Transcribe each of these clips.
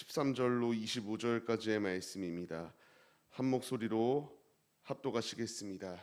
13절로 25절까지의 말씀입니다. 한 목소리로 합독하시겠습니다.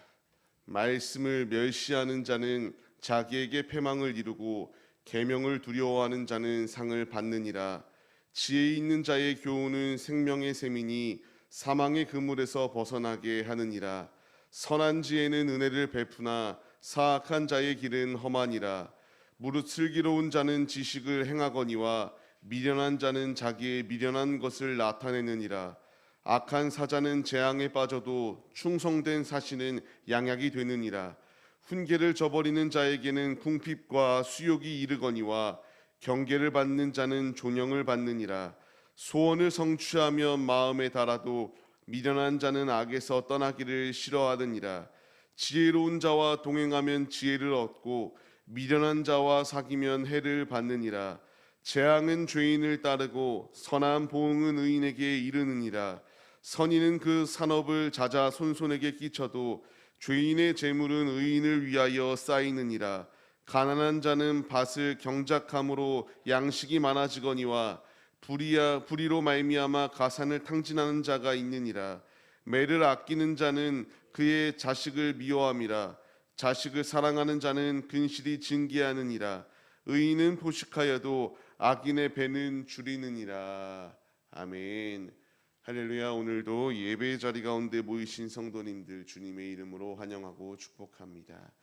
말씀을 멸시하는 자는 자기에게 패망을 이루고 계명을 두려워하는 자는 상을 받느니라. 지혜 있는 자의 교훈은 생명의 샘이니 사망의 그물에서 벗어나게 하느니라. 선한 지혜는 은혜를 베푸나 사악한 자의 길은 험하니라. 무릇 슬기로운 자는 지식을 행하거니와 미련한 자는 자기의 미련한 것을 나타내느니라. 악한 사자는 재앙에 빠져도 충성된 사신은 양약이 되느니라. 훈계를 저버리는 자에게는 궁핍과 수욕이 이르거니와 경계를 받는 자는 존영을 받느니라. 소원을 성취하며 마음에 달아도 미련한 자는 악에서 떠나기를 싫어하느니라. 지혜로운 자와 동행하면 지혜를 얻고 미련한 자와 사귀면 해를 받느니라. 재앙은 죄인을 따르고 선한 보응은 의인에게 이르느니라. 선인은 그 산업을 자자손손에게 끼쳐도 죄인의 재물은 의인을 위하여 쌓이느니라. 가난한 자는 밭을 경작함으로 양식이 많아지거니와 불의로 말미암아 가산을 탕진하는 자가 있느니라. 매를 아끼는 자는 그의 자식을 미워함이라. 자식을 사랑하는 자는 근실이 징계하느니라. 의인은 포식하여도 악인의 배는 줄이느니라. 아멘. 할렐루야. 오늘도 예배의 자리 가운데 모이신 성도님들 주님의 이름으로 환영하고 축복합니다.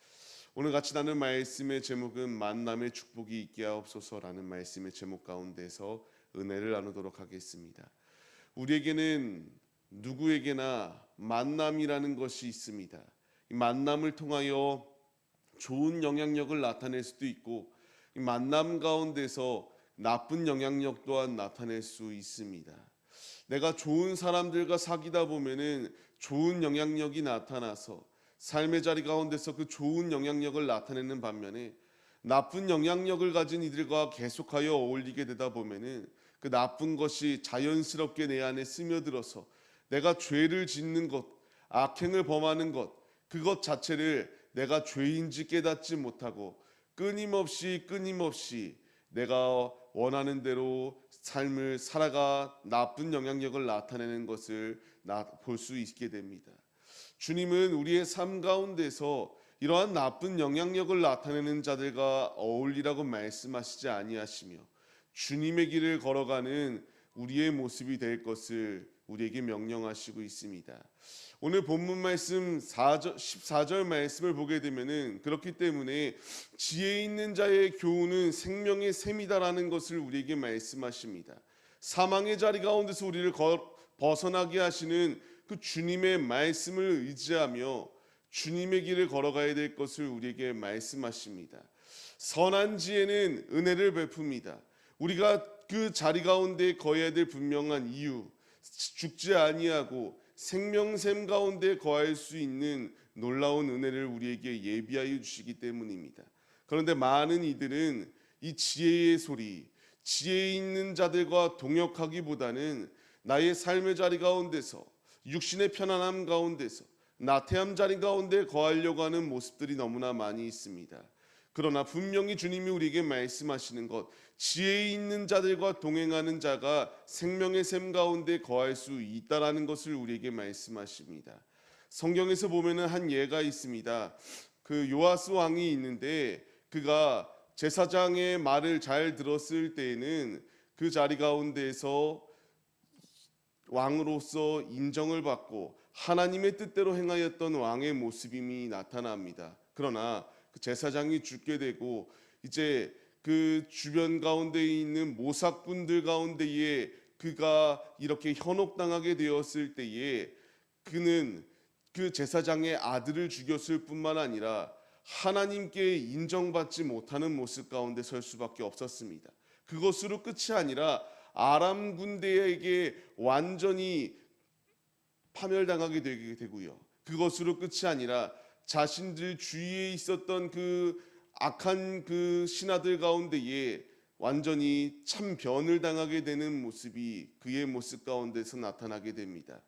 오늘 같이 나눌 말씀의 제목은 만남의 축복이 있게 하옵소서라는 말씀의 제목 가운데서 은혜를 나누도록 하겠습니다. 우리에게는 누구에게나 만남이라는 것이 있습니다. 이 만남을 통하여 좋은 영향력을 나타낼 수도 있고 이 만남 가운데서 나쁜 영향력 또한 나타낼 수 있습니다. 내가 좋은 사람들과 사귀다 보면은 좋은 영향력이 나타나서 삶의 자리 가운데서 그 좋은 영향력을 나타내는 반면에 나쁜 영향력을 가진 이들과 계속하여 어울리게 되다 보면은 그 나쁜 것이 자연스럽게 내 안에 스며들어서 내가 죄를 짓는 것, 악행을 범하는 것, 그것 자체를 내가 죄인지 깨닫지 못하고 끊임없이 내가 원하는 대로 삶을 살아가 나쁜 영향력을 나타내는 것을 볼 수 있게 됩니다. 주님은 우리의 삶 가운데서 이러한 나쁜 영향력을 나타내는 자들과 어울리라고 말씀하시지 아니하시며 주님의 길을 걸어가는 우리의 모습이 될 것을 우리에게 명령하시고 있습니다. 오늘 본문 말씀 14절 말씀을 보게 되면은 그렇기 때문에 지혜 있는 자의 교훈은 생명의 샘이다라는 것을 우리에게 말씀하십니다. 사망의 자리 가운데서 우리를 벗어나게 하시는 그 주님의 말씀을 의지하며 주님의 길을 걸어가야 될 것을 우리에게 말씀하십니다. 선한 지혜는 은혜를 베풉니다. 우리가 그 자리 가운데 거해야 될 분명한 이유, 죽지 아니하고 생명샘 가운데 거할 수 있는 놀라운 은혜를 우리에게 예비하여 주시기 때문입니다. 그런데 많은 이들은 이 지혜의 소리, 지혜 있는 자들과 동역하기보다는 나의 삶의 자리 가운데서 육신의 편안함 가운데서 나태함 자리 가운데 거하려고 하는 모습들이 너무나 많이 있습니다. 그러나 분명히 주님이 우리에게 말씀하시는 것, 지혜 있는 자들과 동행하는 자가 생명의 샘 가운데 거할 수 있다라는 것을 우리에게 말씀하십니다. 성경에서 보면은 한 예가 있습니다. 그 요아스 왕이 있는데 그가 제사장의 말을 잘 들었을 때에는 그 자리 가운데에서 왕으로서 인정을 받고 하나님의 뜻대로 행하였던 왕의 모습임이 나타납니다. 그러나 그 제사장이 죽게 되고 이제 그 주변 가운데 있는 모사꾼들 가운데에 그가 이렇게 현혹당하게 되었을 때에 그는 그 제사장의 아들을 죽였을 뿐만 아니라 하나님께 인정받지 못하는 모습 가운데 설 수밖에 없었습니다. 그것으로 끝이 아니라 아람 군대에게 완전히 파멸당하게 되고요. 그것으로 끝이 아니라 자신들 주위에 있었던 그 악한 그 신하들 가운데에 완전히 참변을 당하게 되는 모습이 그의 모습 가운데서 나타나게 됩니다.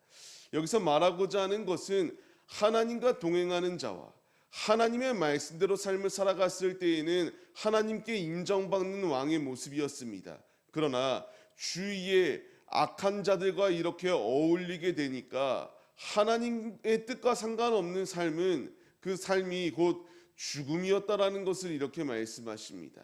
여기서 말하고자 하는 것은 하나님과 동행하는 자와 하나님의 말씀대로 삶을 살아갔을 때에는 하나님께 인정받는 왕의 모습이었습니다. 그러나 주위에 악한 자들과 이렇게 어울리게 되니까 하나님의 뜻과 상관없는 삶은 그 삶이 곧 죽음이었다라는 것을 이렇게 말씀하십니다.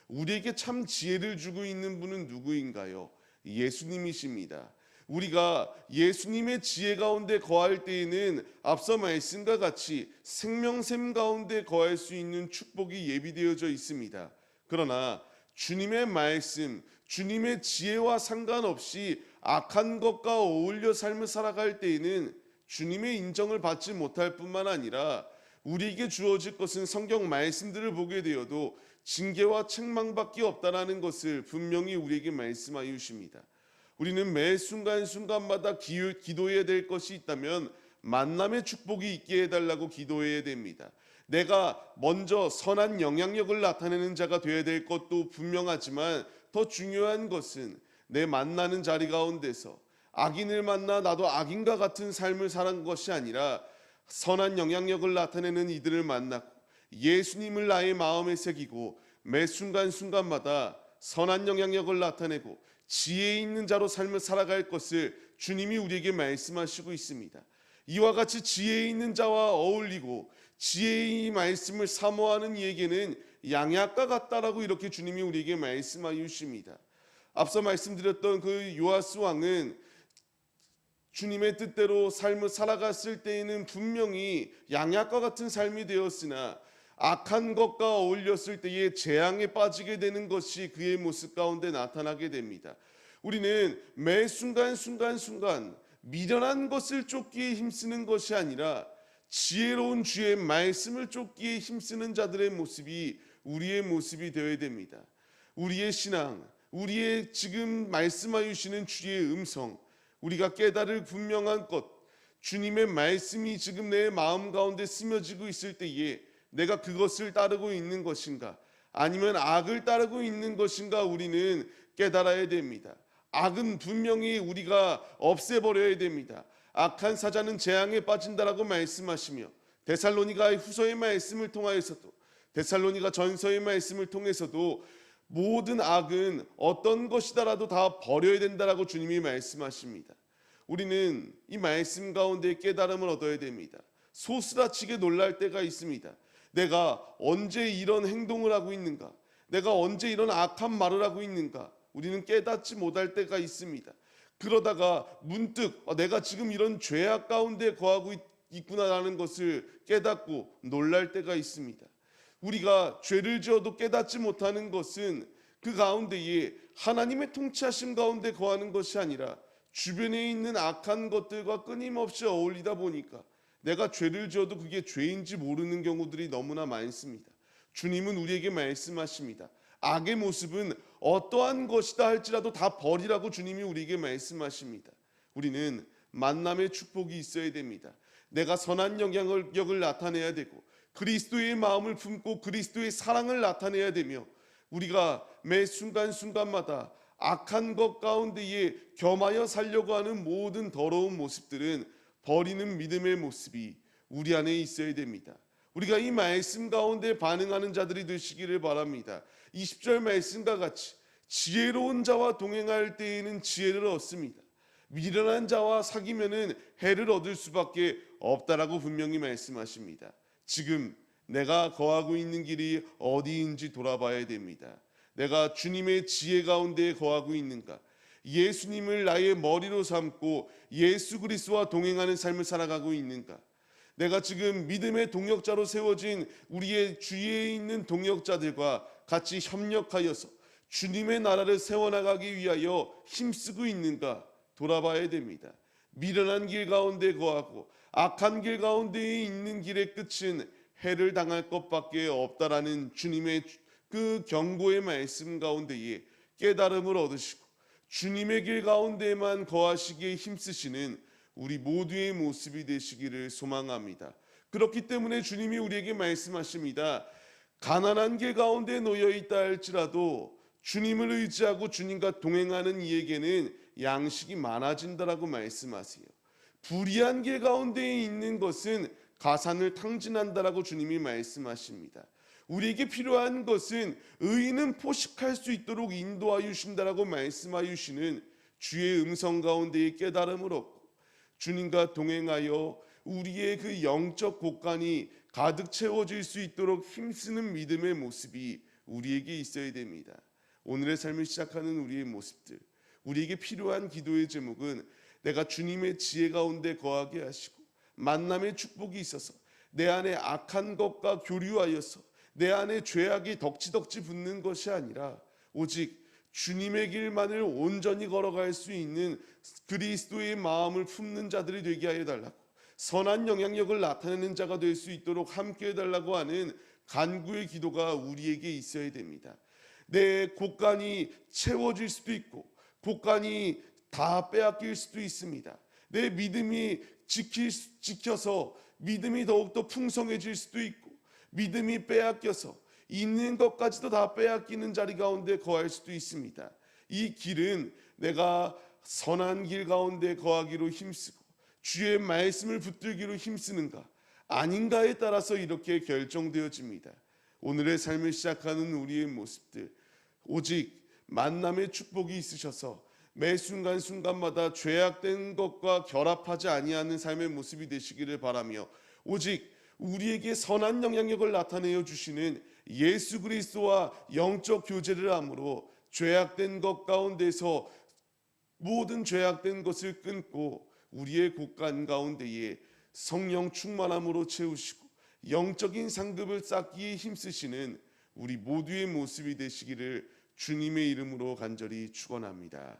우리에게 참 지혜를 주고 있는 분은 누구인가요? 예수님이십니다. 우리가 예수님의 지혜 가운데 거할 때에는 앞서 말씀과 같이 생명샘 가운데 거할 수 있는 축복이 예비되어져 있습니다. 그러나 주님의 말씀, 주님의 지혜와 상관없이 악한 것과 어울려 삶을 살아갈 때에는 주님의 인정을 받지 못할 뿐만 아니라 우리에게 주어질 것은 성경 말씀들을 보게 되어도 징계와 책망밖에 없다라는 것을 분명히 우리에게 말씀하여 주십니다. 우리는 매 순간순간마다 기도해야 될 것이 있다면 만남의 축복이 있게 해달라고 기도해야 됩니다. 내가 먼저 선한 영향력을 나타내는 자가 되어야 될 것도 분명하지만 더 중요한 것은 내 만나는 자리 가운데서 악인을 만나 나도 악인과 같은 삶을 사는 것이 아니라 선한 영향력을 나타내는 이들을 만나고 예수님을 나의 마음에 새기고 매 순간순간마다 선한 영향력을 나타내고 지혜 있는 자로 삶을 살아갈 것을 주님이 우리에게 말씀하시고 있습니다. 이와 같이 지혜 있는 자와 어울리고 지혜의 말씀을 사모하는 이에게는 양약과 같다라고 이렇게 주님이 우리에게 말씀하여 주십니다. 앞서 말씀드렸던 그 요아스 왕은 주님의 뜻대로 삶을 살아갔을 때에는 분명히 양약과 같은 삶이 되었으나 악한 것과 어울렸을 때에 재앙에 빠지게 되는 것이 그의 모습 가운데 나타나게 됩니다. 우리는 매 순간 미련한 것을 쫓기에 힘쓰는 것이 아니라 지혜로운 주의 말씀을 쫓기에 힘쓰는 자들의 모습이 우리의 모습이 되어야 됩니다. 우리의 신앙, 우리의 지금 말씀하여 주시는 주의 음성, 우리가 깨달을 분명한 것, 주님의 말씀이 지금 내 마음 가운데 스며지고 있을 때에 내가 그것을 따르고 있는 것인가 아니면 악을 따르고 있는 것인가 우리는 깨달아야 됩니다. 악은 분명히 우리가 없애버려야 됩니다. 악한 사자는 재앙에 빠진다라고 말씀하시며 데살로니가 후서의 말씀을 통하여서도 데살로니가 전서의 말씀을 통해서도 모든 악은 어떤 것이다라도 다 버려야 된다라고 주님이 말씀하십니다. 우리는 이 말씀 가운데 깨달음을 얻어야 됩니다. 소스라치게 놀랄 때가 있습니다. 내가 언제 이런 행동을 하고 있는가? 내가 언제 이런 악한 말을 하고 있는가? 우리는 깨닫지 못할 때가 있습니다. 그러다가 문득 내가 지금 이런 죄악 가운데 거하고 있구나라는 것을 깨닫고 놀랄 때가 있습니다. 우리가 죄를 지어도 깨닫지 못하는 것은 그 가운데에 하나님의 통치하심 가운데 거하는 것이 아니라 주변에 있는 악한 것들과 끊임없이 어울리다 보니까 내가 죄를 지어도 그게 죄인지 모르는 경우들이 너무나 많습니다. 주님은 우리에게 말씀하십니다. 악의 모습은 어떠한 것이다 할지라도 다 버리라고 주님이 우리에게 말씀하십니다. 우리는 만남의 축복이 있어야 됩니다. 내가 선한 영향력을 나타내야 되고 그리스도의 마음을 품고 그리스도의 사랑을 나타내야 되며 우리가 매 순간마다 악한 것 가운데에 겸하여 살려고 하는 모든 더러운 모습들은 버리는 믿음의 모습이 우리 안에 있어야 됩니다. 우리가 이 말씀 가운데 반응하는 자들이 되시기를 바랍니다. 20절 말씀과 같이 지혜로운 자와 동행할 때에는 지혜를 얻습니다. 미련한 자와 사귀면은 해를 얻을 수밖에 없다라고 분명히 말씀하십니다. 지금 내가 거하고 있는 길이 어디인지 돌아봐야 됩니다. 내가 주님의 지혜 가운데 거하고 있는가? 예수님을 나의 머리로 삼고 예수 그리스도와 동행하는 삶을 살아가고 있는가? 내가 지금 믿음의 동역자로 세워진 우리의 주위에 있는 동역자들과 같이 협력하여서 주님의 나라를 세워나가기 위하여 힘쓰고 있는가 돌아봐야 됩니다. 미련한 길 가운데 거하고 악한 길 가운데 있는 길의 끝은 해를 당할 것밖에 없다라는 주님의 그 경고의 말씀 가운데에 깨달음을 얻으시고 주님의 길 가운데만 거하시기에 힘쓰시는 우리 모두의 모습이 되시기를 소망합니다. 그렇기 때문에 주님이 우리에게 말씀하십니다. 가난한 길 가운데 놓여 있다 할지라도 주님을 의지하고 주님과 동행하는 이에게는 양식이 많아진다라고 말씀하세요. 불의한 길 가운데 있는 것은 가산을 탕진한다라고 주님이 말씀하십니다. 우리에게 필요한 것은 의인은 포식할 수 있도록 인도하여 주신다라고 말씀하여 주시는 주의 음성 가운데에 깨달음을 얻고 주님과 동행하여 우리의 그 영적 곳간이 가득 채워질 수 있도록 힘쓰는 믿음의 모습이 우리에게 있어야 됩니다. 오늘의 삶을 시작하는 우리의 모습들, 우리에게 필요한 기도의 제목은 내가 주님의 지혜 가운데 거하게 하시고 만남의 축복이 있어서 내 안에 악한 것과 교류하여서 내 안에 죄악이 덕지덕지 붙는 것이 아니라 오직 주님의 길만을 온전히 걸어갈 수 있는 그리스도의 마음을 품는 자들이 되게 하여 달라고, 선한 영향력을 나타내는 자가 될 수 있도록 함께 해달라고 하는 간구의 기도가 우리에게 있어야 됩니다. 내 곳간이 채워질 수도 있고 곳간이 다 빼앗길 수도 있습니다. 내 믿음이 지켜서 믿음이 더욱더 풍성해질 수도 있고 믿음이 빼앗겨서 있는 것까지도 다 빼앗기는 자리 가운데 거할 수도 있습니다. 이 길은 내가 선한 길 가운데 거하기로 힘쓰고 주의 말씀을 붙들기로 힘쓰는가 아닌가에 따라서 이렇게 결정되어집니다. 오늘의 삶을 시작하는 우리의 모습들, 오직 만남의 축복이 있으셔서 매 순간순간마다 죄악된 것과 결합하지 아니하는 삶의 모습이 되시기를 바라며, 오직 우리에게 선한 영향력을 나타내어 주시는 예수 그리스도와 영적 교제를 함으로 죄악된 것 가운데서 모든 죄악된 것을 끊고 우리의 곳간 가운데에 성령 충만함으로 채우시고 영적인 상급을 쌓기에 힘쓰시는 우리 모두의 모습이 되시기를 주님의 이름으로 간절히 축원합니다.